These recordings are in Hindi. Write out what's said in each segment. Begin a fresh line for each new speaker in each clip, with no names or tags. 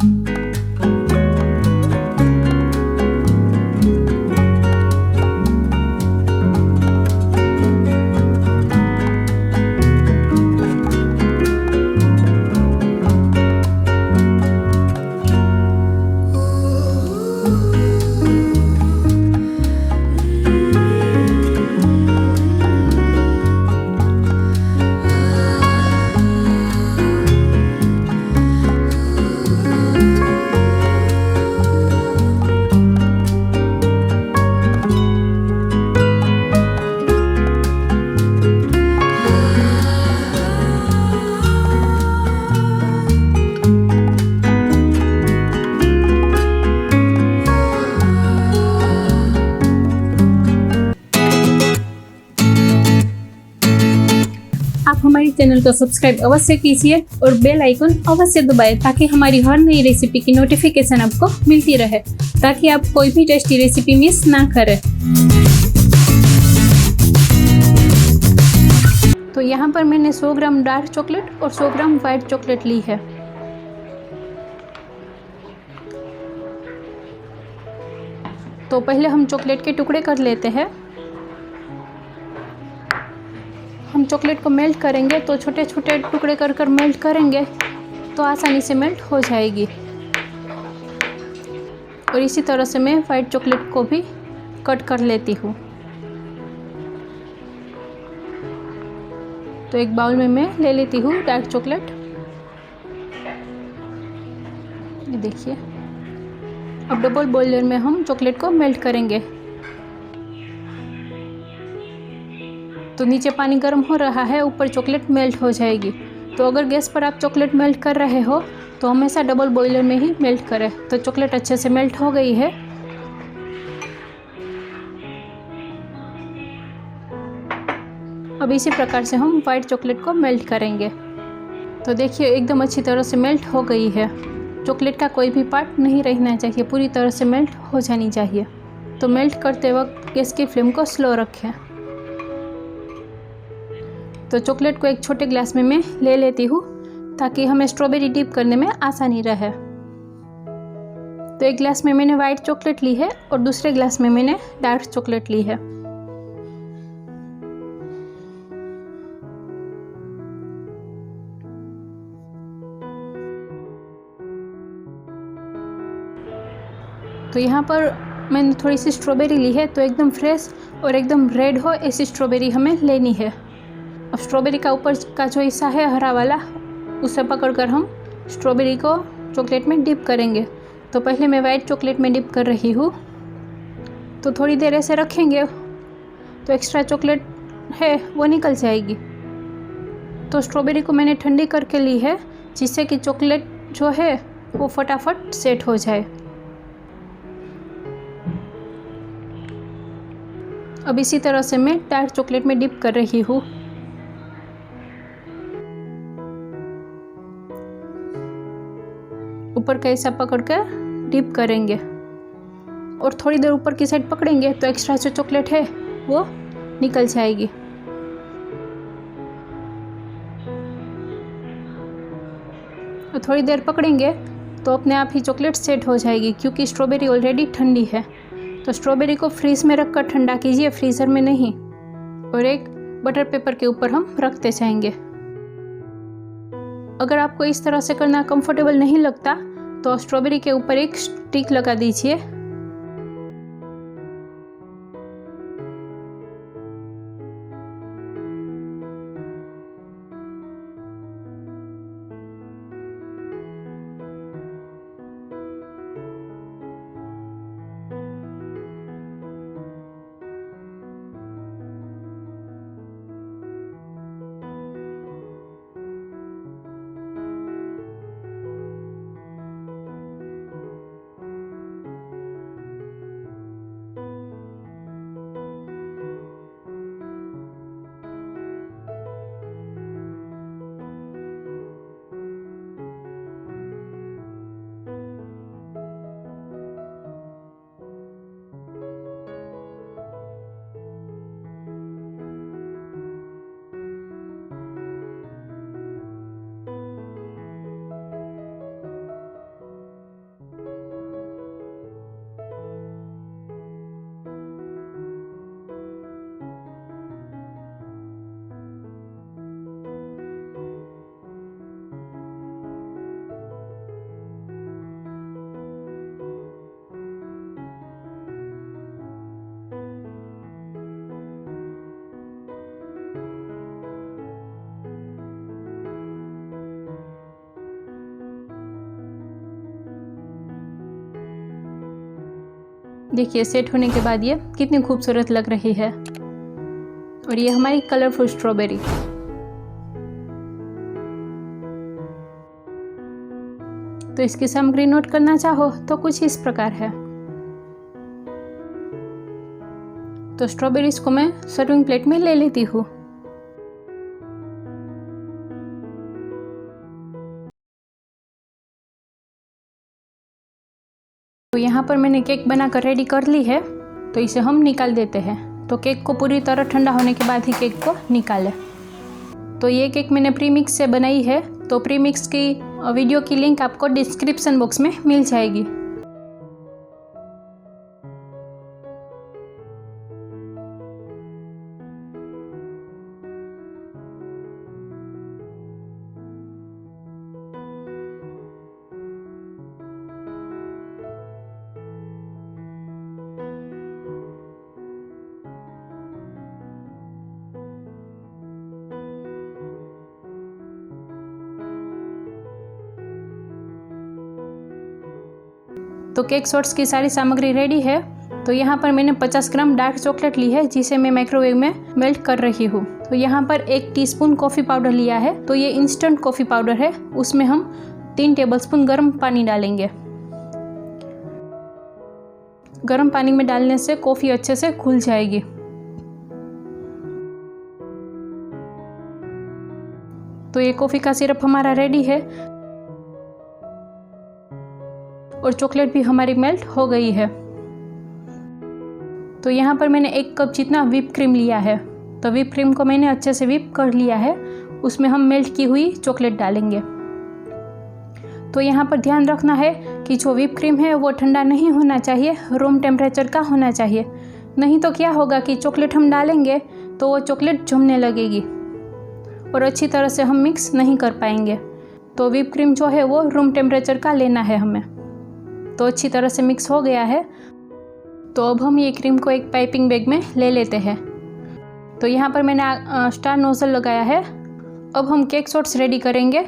आप हमारी चैनल को सब्सक्राइब अवश्य कीजिए और बेल आइकन अवश्य दबाएं ताकि हमारी हर नई रेसिपी की नोटिफिकेशन आपको मिलती रहे, ताकि आप कोई भी टेस्टी रेसिपी मिस ना करें। तो यहाँ पर मैंने 100 ग्राम डार्क चॉकलेट और 100 ग्राम वाइट चॉकलेट ली है। तो पहले हम चॉकलेट के टुकड़े कर लेते हैं। हम चॉकलेट को मेल्ट करेंगे तो छोटे छोटे टुकड़े कर कर मेल्ट करेंगे तो आसानी से मेल्ट हो जाएगी। और इसी तरह से मैं वाइट चॉकलेट को भी कट कर लेती हूँ। तो एक बाउल में मैं ले लेती हूँ डार्क चॉकलेट। ये देखिए, अब डबल बॉयलर में हम चॉकलेट को मेल्ट करेंगे। तो नीचे पानी गर्म हो रहा है, ऊपर चॉकलेट मेल्ट हो जाएगी। तो अगर गैस पर आप चॉकलेट मेल्ट कर रहे हो तो हमेशा डबल बॉयलर में ही मेल्ट करें। तो चॉकलेट अच्छे से मेल्ट हो गई है। अब इसी प्रकार से हम वाइट चॉकलेट को मेल्ट करेंगे। तो देखिए, एकदम अच्छी तरह से मेल्ट हो गई है। चॉकलेट का कोई भी पार्ट नहीं रहना चाहिए, पूरी तरह से मेल्ट हो जानी चाहिए। तो मेल्ट करते वक्त गैस की फ्लेम को स्लो रखें। तो चॉकलेट को एक छोटे ग्लास में मैं ले लेती हूँ ताकि हमें स्ट्रॉबेरी डिप करने में आसानी रहे। तो एक ग्लास में मैंने वाइट चॉकलेट ली है और दूसरे ग्लास में मैंने डार्क चॉकलेट ली है। तो यहाँ पर मैंने थोड़ी सी स्ट्रॉबेरी ली है। तो एकदम फ्रेश और एकदम रेड हो ऐसी स्ट्रॉबेरी हमें लेनी है। अब स्ट्रॉबेरी का ऊपर का जो हिस्सा है हरा वाला, उसे पकड़कर हम स्ट्रॉबेरी को चॉकलेट में डिप करेंगे। तो पहले मैं वाइट चॉकलेट में डिप कर रही हूँ। तो थोड़ी देर ऐसे रखेंगे तो एक्स्ट्रा चॉकलेट है वो निकल जाएगी। तो स्ट्रॉबेरी को मैंने ठंडी करके ली है जिससे कि चॉकलेट जो है वो फटाफट सेट हो जाए। अब इसी तरह से मैं डार्क चॉकलेट में डिप कर रही हूँ। ऊपर का हिस्सा पकड़ कर डिप करेंगे और थोड़ी देर ऊपर की साइड पकड़ेंगे तो एक्स्ट्रा जो चॉकलेट है वो निकल जाएगी। और थोड़ी देर पकड़ेंगे तो अपने आप ही चॉकलेट सेट हो जाएगी, क्योंकि स्ट्रॉबेरी ऑलरेडी ठंडी है। तो स्ट्रॉबेरी को फ्रीज में रखकर ठंडा कीजिए, फ्रीज़र में नहीं। और एक बटर पेपर के ऊपर हम रखते जाएंगे। अगर आपको इस तरह से करना कंफर्टेबल नहीं लगता तो स्ट्रॉबेरी के ऊपर एक स्टिक लगा दीजिए। देखिए सेट होने के बाद ये कितनी खूबसूरत लग रही है। और ये हमारी कलरफुल स्ट्रॉबेरी। तो इसकी सामग्री नोट करना चाहो तो कुछ इस प्रकार है। तो स्ट्रॉबेरीज को मैं सर्विंग प्लेट में ले लेती हूँ। तो यहाँ पर मैंने केक बनाकर रेडी कर ली है, तो इसे हम निकाल देते हैं। तो केक को पूरी तरह ठंडा होने के बाद ही केक को निकालें। तो ये केक मैंने प्रीमिक्स से बनाई है, तो प्रीमिक्स की वीडियो की लिंक आपको डिस्क्रिप्शन बॉक्स में मिल जाएगी। तो केक शॉट्स की सारी सामग्री रेडी है। तो यहाँ पर मैंने 50 ग्राम डार्क चॉकलेट ली है, जिसे मैं माइक्रोवेव में मेल्ट कर रही हूँ। तो यहाँ पर 1 टीस्पून कॉफ़ी पाउडर लिया है। तो ये इंस्टेंट कॉफ़ी पाउडर है, उसमें हम 3 टेबलस्पून गर्म पानी डालेंगे। गर्म पानी में डालने से कॉफ़ी अच्छे से घुल जाएगी। तो ये कॉफ़ी का सिरप हमारा रेडी है और चॉकलेट भी हमारी मेल्ट हो गई है। तो यहाँ पर मैंने 1 कप जितना व्हिप क्रीम लिया है। तो व्हिप क्रीम को मैंने अच्छे से व्हिप कर लिया है, उसमें हम मेल्ट की हुई चॉकलेट डालेंगे। तो यहाँ पर ध्यान रखना है कि जो व्हिप क्रीम है वो ठंडा नहीं होना चाहिए, रूम टेम्परेचर का होना चाहिए। नहीं तो क्या होगा कि चॉकलेट हम डालेंगे तो वो चॉकलेट जमने लगेगी और अच्छी तरह से हम मिक्स नहीं कर पाएंगे। तो व्हिप क्रीम जो है वो रूम टेम्परेचर का लेना है हमें। तो अच्छी तरह से मिक्स हो गया है। तो अब हम ये क्रीम को एक पाइपिंग बैग में ले लेते हैं। तो यहाँ पर मैंने स्टार नोजल लगाया है। अब हम केक शॉट्स रेडी करेंगे।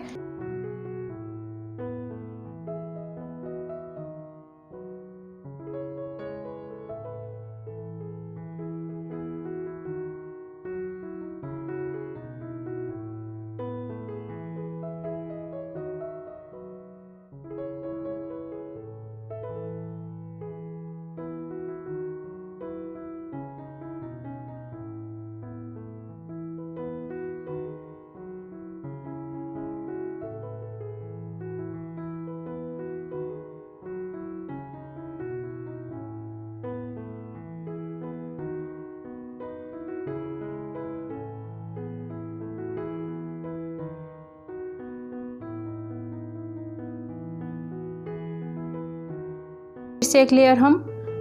से एक लेयर हम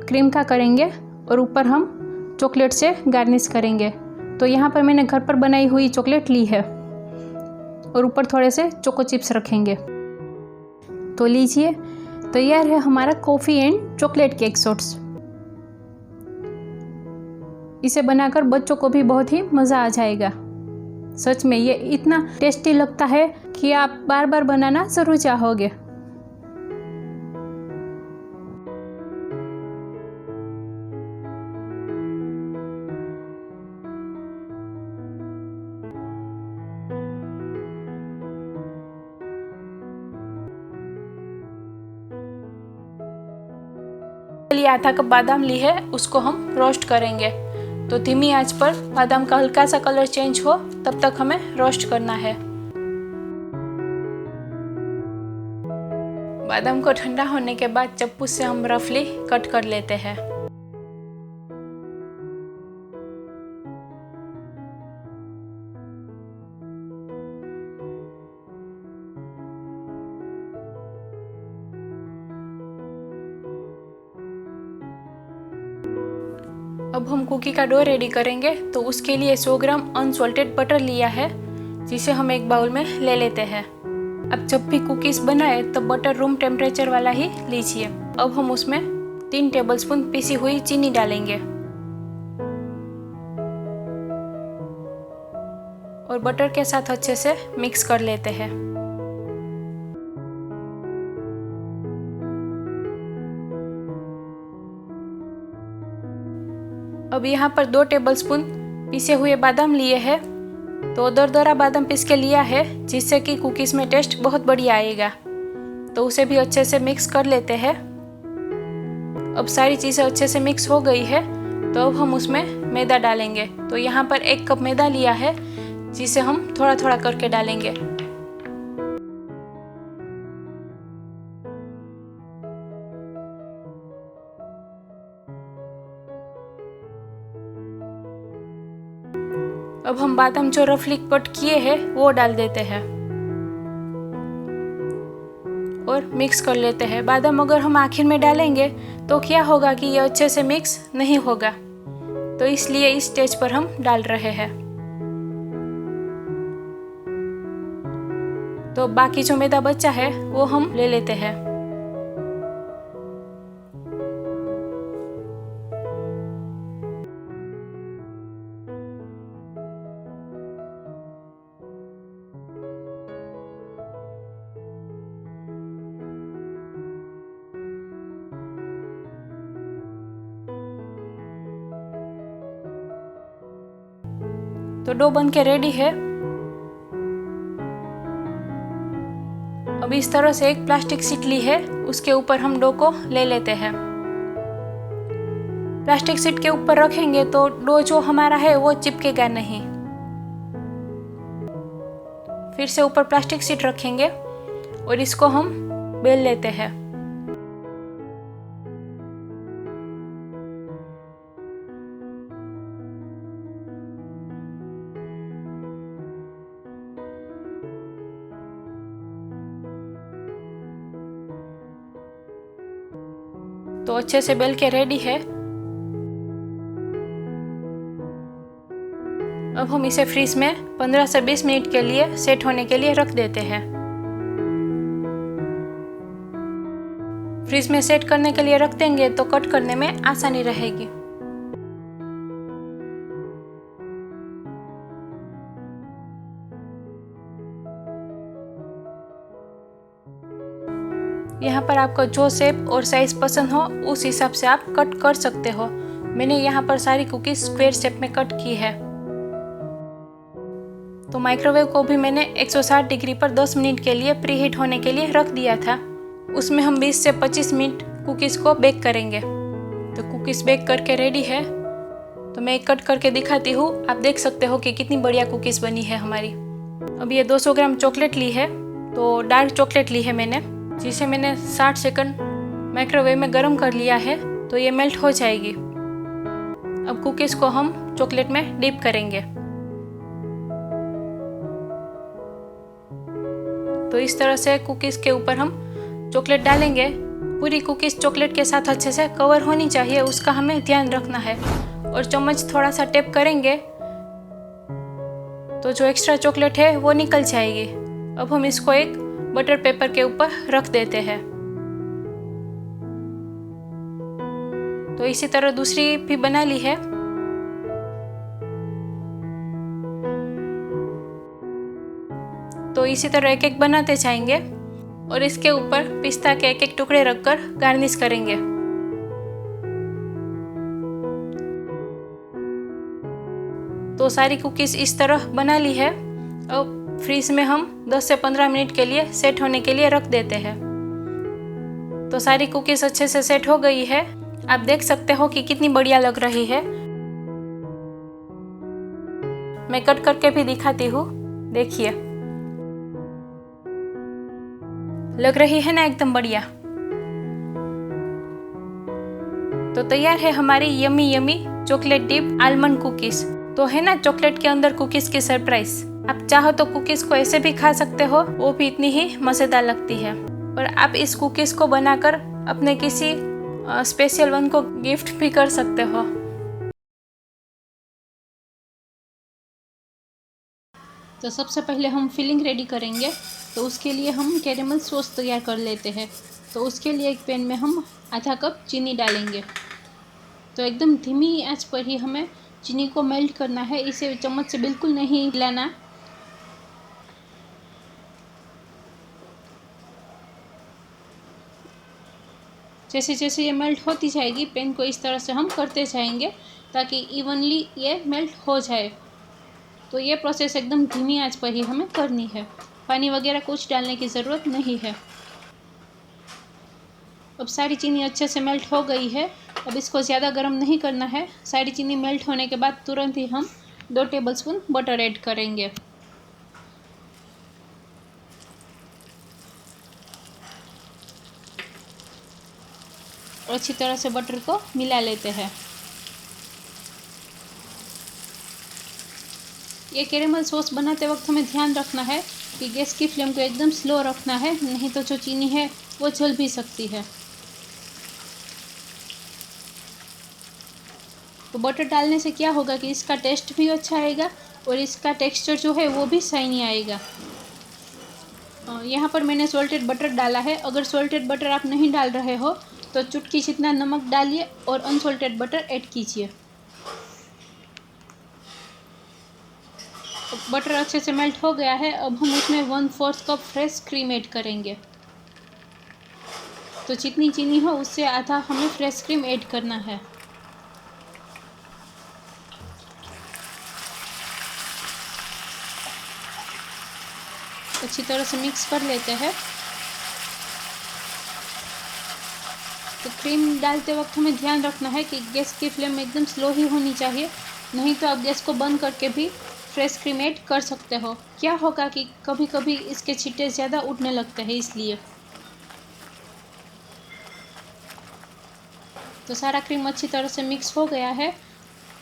क्रीम का करेंगे और ऊपर हम चॉकलेट से गार्निश करेंगे। तो यहाँ पर मैंने घर पर बनाई हुई चॉकलेट ली है और ऊपर थोड़े से चोको चिप्स रखेंगे। तो लीजिए, तैयार है हमारा coffee and chocolate cake shots. इसे बनाकर बच्चों को भी बहुत ही मज़ा आ जाएगा। सच में ये इतना टेस्टी लगता है कि आप बार बार बनाना ज़रूर चाहोगे। लिए आधा कप बादाम ली है, उसको हम रोस्ट करेंगे। तो धीमी आंच पर बादाम का हल्का सा कलर चेंज हो तब तक हमें रोस्ट करना है। बादाम को ठंडा होने के बाद चप्पू से हम रफली कट कर लेते हैं। अब हम कुकी का डो रेडी करेंगे। तो उसके लिए 100 ग्राम अनसॉल्टेड बटर लिया है, जिसे हम एक बाउल में ले लेते हैं। अब जब भी कुकीज़ बनाए तो बटर रूम टेम्परेचर वाला ही लीजिए। अब हम उसमें 3 टेबलस्पून पीसी हुई चीनी डालेंगे और बटर के साथ अच्छे से मिक्स कर लेते हैं। अब यहाँ पर 2 टेबलस्पून पिसे हुए बादाम लिए हैं, तो दरदरा बादाम पीस के लिया है, जिससे कि कुकीज़ में टेस्ट बहुत बढ़िया आएगा। तो उसे भी अच्छे से मिक्स कर लेते हैं। अब सारी चीज़ें अच्छे से मिक्स हो गई है, तो अब हम उसमें मैदा डालेंगे। तो यहाँ पर 1 कप मैदा लिया है, जिसे हम थोड़ा थोड़ा करके डालेंगे। अब हम बादाम जो रफली कट किए हैं वो डाल देते हैं और मिक्स कर लेते हैं। बादाम अगर हम आखिर में डालेंगे तो क्या होगा कि ये अच्छे से मिक्स नहीं होगा, तो इसलिए इस स्टेज पर हम डाल रहे हैं। तो बाकी जो मैदा बचा है वो हम ले लेते हैं। तो डो बन के रेडी है। अब इस तरह से एक प्लास्टिक शीट ली है, उसके ऊपर हम डो को ले लेते हैं। प्लास्टिक शीट के ऊपर रखेंगे तो डो जो हमारा है वो चिपकेगा नहीं। फिर से ऊपर प्लास्टिक शीट रखेंगे और इसको हम बेल लेते हैं। तो अच्छे से बेल के रेडी है। अब हम इसे फ्रीज में 15 से 20 मिनट के लिए सेट होने के लिए रख देते हैं। फ्रीज में सेट करने के लिए रख देंगे तो कट करने में आसानी रहेगी। यहाँ पर आपको जो शेप और साइज पसंद हो उस हिसाब से आप कट कर सकते हो। मैंने यहाँ पर सारी कुकीज स्क्वायर शेप में कट की है। तो माइक्रोवेव को भी मैंने 160 डिग्री पर 10 मिनट के लिए प्री हीट होने के लिए रख दिया था। उसमें हम 20 से 25 मिनट कुकीज़ को बेक करेंगे। तो कुकीज़ बेक करके रेडी है। तो मैं कट करके दिखाती हूँ, आप देख सकते हो कि कितनी बढ़िया कुकीज़ बनी है हमारी। अब ये 200 ग्राम चॉकलेट ली है, तो डार्क चॉकलेट ली है मैंने, जिसे मैंने 60 सेकंड माइक्रोवेव में गर्म कर लिया है, तो ये मेल्ट हो जाएगी। अब कुकीज़ को हम चॉकलेट में डिप करेंगे। तो इस तरह से कुकीज़ के ऊपर हम चॉकलेट डालेंगे। पूरी कुकीज़ चॉकलेट के साथ अच्छे से कवर होनी चाहिए, उसका हमें ध्यान रखना है। और चम्मच थोड़ा सा टैप करेंगे तो जो एक्स्ट्रा चॉकलेट है वो निकल जाएगी। अब हम इसको एक बटर पेपर के ऊपर रख देते हैं। तो इसी तरह दूसरी भी बना ली है। तो इसी तरह एक एक बनाते जाएंगे और इसके ऊपर पिस्ता के एक एक टुकड़े रखकर गार्निश करेंगे। तो सारी कुकीज़ इस तरह बना ली है। अब फ्रीज में हम 10 से 15 मिनट के लिए सेट होने के लिए रख देते हैं। तो सारी कुकीज़ अच्छे से सेट हो गई है। आप देख सकते हो कि कितनी बढ़िया लग रही है। मैं कट करके भी दिखाती हूँ, देखिए लग रही है ना एकदम बढ़िया। तो तैयार है हमारी yummy yummy chocolate dip almond cookies. तो है ना चॉकलेट के अंदर कुकीज़ की सरप्राइज। आप चाहो तो कुकीज़ को ऐसे भी खा सकते हो, वो भी इतनी ही मज़ेदार लगती है। और आप इस कुकीज़ को बनाकर अपने किसी स्पेशल वन को गिफ्ट भी कर सकते हो। तो सबसे पहले हम फिलिंग रेडी करेंगे। तो उसके लिए हम कैरेमल सॉस तैयार कर लेते हैं। तो उसके लिए एक पैन में हम आधा कप चीनी डालेंगे। तो एकदम धीमी आंच पर ही हमें चीनी को मेल्ट करना है, इसे चम्मच से बिल्कुल नहीं हिलाना। जैसे जैसे ये मेल्ट होती जाएगी, पैन को इस तरह से हम करते जाएंगे ताकि इवनली ये मेल्ट हो जाए। तो ये प्रोसेस एकदम धीमी आंच पर ही हमें करनी है, पानी वगैरह कुछ डालने की ज़रूरत नहीं है। अब सारी चीनी अच्छे से मेल्ट हो गई है। अब इसको ज़्यादा गर्म नहीं करना है। सारी चीनी मेल्ट होने के बाद तुरंत ही हम 2 टेबलस्पून बटर ऐड करेंगे। और अच्छी तरह से बटर को मिला लेते हैं। ये कैरेमल सॉस बनाते वक्त हमें ध्यान रखना है कि गैस की फ्लेम को एकदम स्लो रखना है, नहीं तो जो चीनी है वो जल भी सकती है। तो बटर डालने से क्या होगा कि इसका टेस्ट भी अच्छा आएगा और इसका टेक्सचर जो है वो भी शाइनी आएगा। यहाँ पर मैंने सॉल्टेड बटर डाला है। अगर सॉल्टेड बटर आप नहीं डाल रहे हो तो चुटकी जितना नमक डालिए और अनसॉल्टेड बटर ऐड कीजिए। बटर अच्छे से मेल्ट हो गया है। अब हम उसमें 1/4 कप फ्रेश क्रीम ऐड करेंगे। तो जितनी चीनी हो उससे आधा हमें फ्रेश क्रीम ऐड करना है। अच्छी तरह से मिक्स कर लेते हैं। तो क्रीम डालते वक्त हमें ध्यान रखना है कि गैस की फ्लेम एकदम स्लो ही होनी चाहिए, नहीं तो आप गैस को बंद करके भी फ्रेश क्रीम ऐड कर सकते हो। क्या होगा कि कभी कभी इसके छींटे ज़्यादा उठने लगते हैं, इसलिए। तो सारा क्रीम अच्छी तरह से मिक्स हो गया है।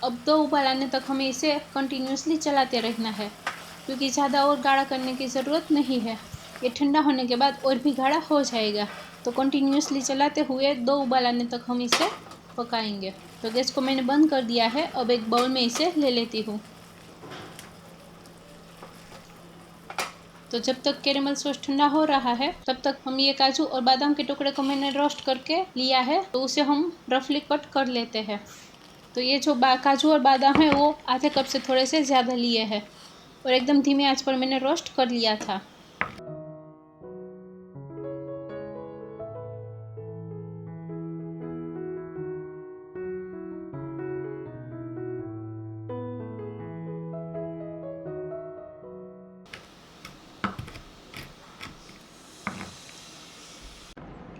अब 2 उबाल आने तक हमें इसे कंटिन्यूसली चलाते रहना है, क्योंकि ज़्यादा और गाढ़ा करने की ज़रूरत नहीं है। ये ठंडा होने के बाद और भी गाढ़ा हो जाएगा। तो कंटिन्यूसली चलाते हुए 2 उबाल आने तक हम इसे पकाएंगे। तो गैस को मैंने बंद कर दिया है। अब एक बाउल में इसे ले लेती हूँ। तो जब तक कैरेमल सॉस ठंडा हो रहा है तब तक हम ये काजू और बादाम के टुकड़े को मैंने रोस्ट करके लिया है, तो उसे हम रफली कट कर लेते हैं। तो ये जो काजू और बादाम है वो आधे कप से थोड़े से ज़्यादा लिए हैं और एकदम धीमी आंच पर मैंने रोस्ट कर लिया था।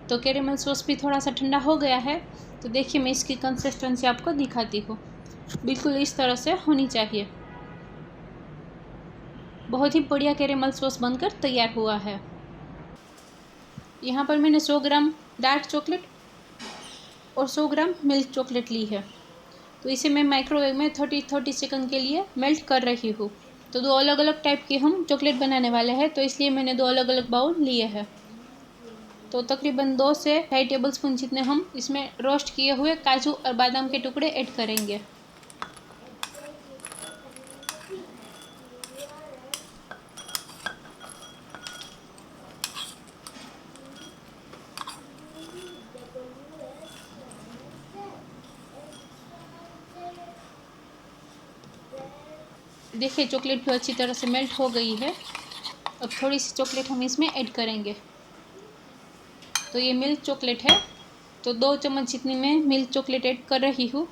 तो कैरेमल सॉस भी थोड़ा सा ठंडा हो गया है। तो देखिए मैं इसकी कंसिस्टेंसी आपको दिखाती हूँ। बिल्कुल इस तरह से होनी चाहिए। बहुत ही बढ़िया कैरेमल सॉस बनकर तैयार हुआ है। यहाँ पर मैंने 100 ग्राम डार्क चॉकलेट और 100 ग्राम मिल्क चॉकलेट ली है। तो इसे मैं माइक्रोवेव में 30 सेकंड के लिए मेल्ट कर रही हूँ। तो 2 अलग अलग टाइप की हम चॉकलेट बनाने वाले हैं, तो इसलिए मैंने 2 अलग अलग बाउल लिए हैं। तो तकरीबन 2 से 2.5 टेबलस्पून जितने हम इसमें रोस्ट किए हुए काजू और बादाम के टुकड़े ऐड करेंगे। देखिए चॉकलेट भी अच्छी तरह से मेल्ट हो गई है। अब थोड़ी सी चॉकलेट हम इसमें ऐड करेंगे। तो ये मिल्क चॉकलेट है, तो 2 चम्मच जितनी मैं मिल्क चॉकलेट ऐड कर रही हूँ।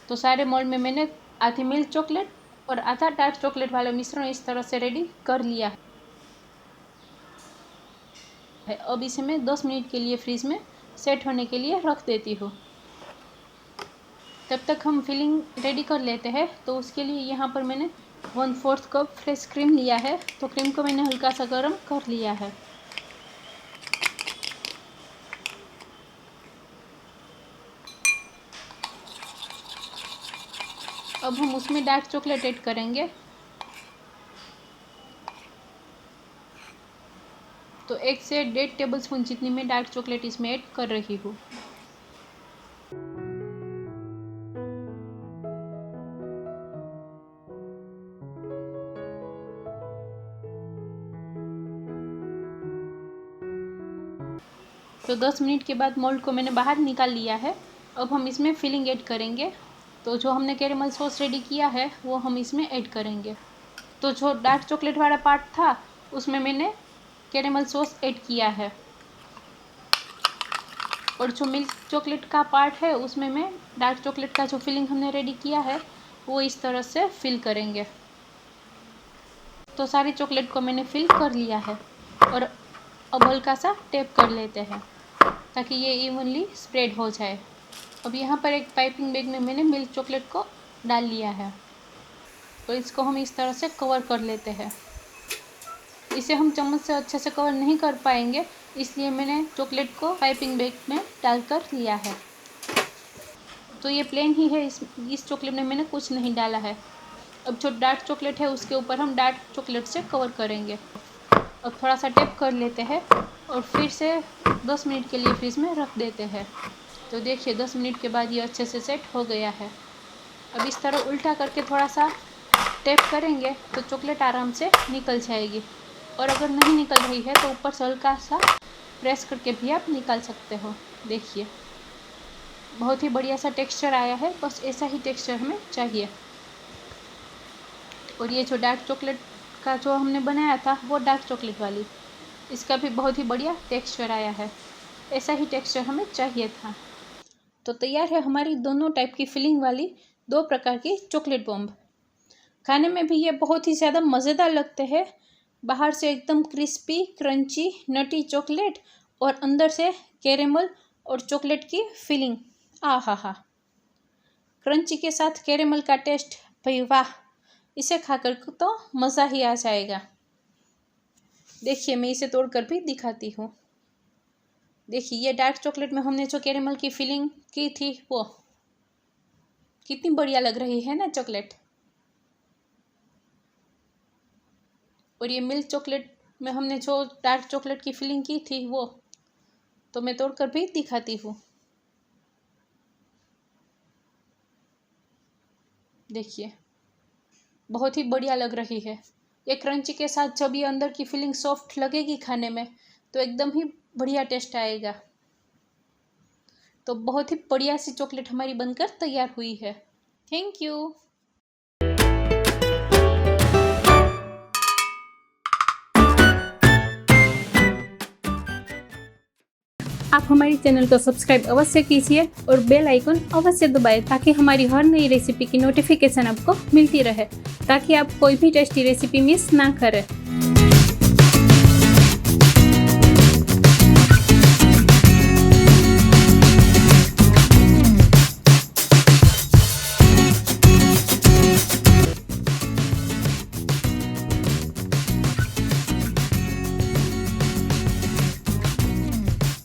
तो सारे मोल्ड में मैंने आधी मिल्क चॉकलेट और आधा डार्क चॉकलेट वाला मिश्रण इस तरह से रेडी कर लिया है। है। अब इसे मैं 10 मिनट के लिए फ्रीज में सेट होने के लिए रख देती हूँ। तब तक हम फिलिंग रेडी कर लेते हैं। तो उसके लिए यहाँ पर मैंने 1/4 कप फ्रेश क्रीम लिया है। तो क्रीम को मैंने हल्का सा गर्म कर लिया है। अब हम उसमें डार्क चॉकलेट ऐड करेंगे। तो 1 से 1.5 टेबलस्पून जितनी मैं डार्क चॉकलेट इसमें ऐड कर रही हूँ। तो 10 मिनट के बाद मोल्ड को मैंने बाहर निकाल लिया है। अब हम इसमें फिलिंग ऐड करेंगे। तो जो हमने कैरेमल सॉस रेडी किया है वो हम इसमें ऐड करेंगे। तो जो डार्क चॉकलेट वाला पार्ट था उसमें मैंने कैरेमल सॉस ऐड किया है, और जो मिल्क चॉकलेट का पार्ट है उसमें मैं डार्क चॉकलेट का जो फिलिंग हमने रेडी किया है वो इस तरह से फिल करेंगे। तो सारी चॉकलेट को मैंने फिल कर लिया है, और अब हल्का सा टैप कर लेते हैं ताकि ये इवनली स्प्रेड हो जाए। अब यहाँ पर एक पाइपिंग बैग में मैंने मिल्क चॉकलेट को डाल लिया है, तो इसको हम इस तरह से कवर कर लेते हैं। इसे हम चम्मच से अच्छे से कवर नहीं कर पाएंगे, इसलिए मैंने चॉकलेट को पाइपिंग बैग में डालकर लिया है। तो ये प्लेन ही है, इस चॉकलेट में मैंने कुछ नहीं डाला है। अब जो डार्क चॉकलेट है उसके ऊपर हम डार्क चॉकलेट से कवर करेंगे। अब थोड़ा सा टैप कर लेते हैं और फिर से 10 मिनट के लिए फ्रीज में रख देते हैं। तो देखिए 10 मिनट के बाद ये अच्छे से सेट हो गया है। अब इस तरह उल्टा करके थोड़ा सा टैप करेंगे तो चॉकलेट आराम से निकल जाएगी, और अगर नहीं निकल रही है तो ऊपर से हल्का सा प्रेस करके भी आप निकाल सकते हो। देखिए बहुत ही बढ़िया सा टेक्सचर आया है, बस ऐसा ही टेक्सचर हमें चाहिए। और ये जो डार्क चॉकलेट का जो हमने बनाया था वो डार्क चॉकलेट वाली, इसका भी बहुत ही बढ़िया टेक्सचर आया है। ऐसा ही टेक्सचर हमें चाहिए था। तो तैयार है हमारी दोनों टाइप की फिलिंग वाली 2 प्रकार की चॉकलेट बॉम्ब। खाने में भी ये बहुत ही ज़्यादा मज़ेदार लगते हैं। बाहर से एकदम क्रिस्पी क्रंची नटी चॉकलेट, और अंदर से कैरेमल और चॉकलेट की फिलिंग। आ हा हा, क्रंची के साथ कैरेमल का टेस्ट, भाई वाह, इसे खाकर तो मज़ा ही आ जाएगा। देखिए मैं इसे तोड़कर भी दिखाती हूँ। देखिए ये डार्क चॉकलेट में हमने जो कैरेमल की फिलिंग की थी वो कितनी बढ़िया लग रही है ना चॉकलेट। और ये मिल्क चॉकलेट में हमने जो डार्क चॉकलेट की फिलिंग की थी वो, तो मैं तोड़कर भी दिखाती हूँ। देखिए बहुत ही बढ़िया लग रही है। ये क्रंची के साथ जब ये अंदर की फिलिंग सॉफ्ट लगेगी खाने में तो एकदम ही बढ़िया टेस्ट आएगा। तो बहुत ही बढ़िया सी चॉकलेट हमारी बनकर तैयार हुई है। Thank you. आप हमारे चैनल को सब्सक्राइब अवश्य कीजिए और बेल आइकन अवश्य दबाएं ताकि हमारी हर नई रेसिपी की नोटिफिकेशन आपको मिलती रहे, ताकि आप कोई भी टेस्टी रेसिपी मिस ना करें।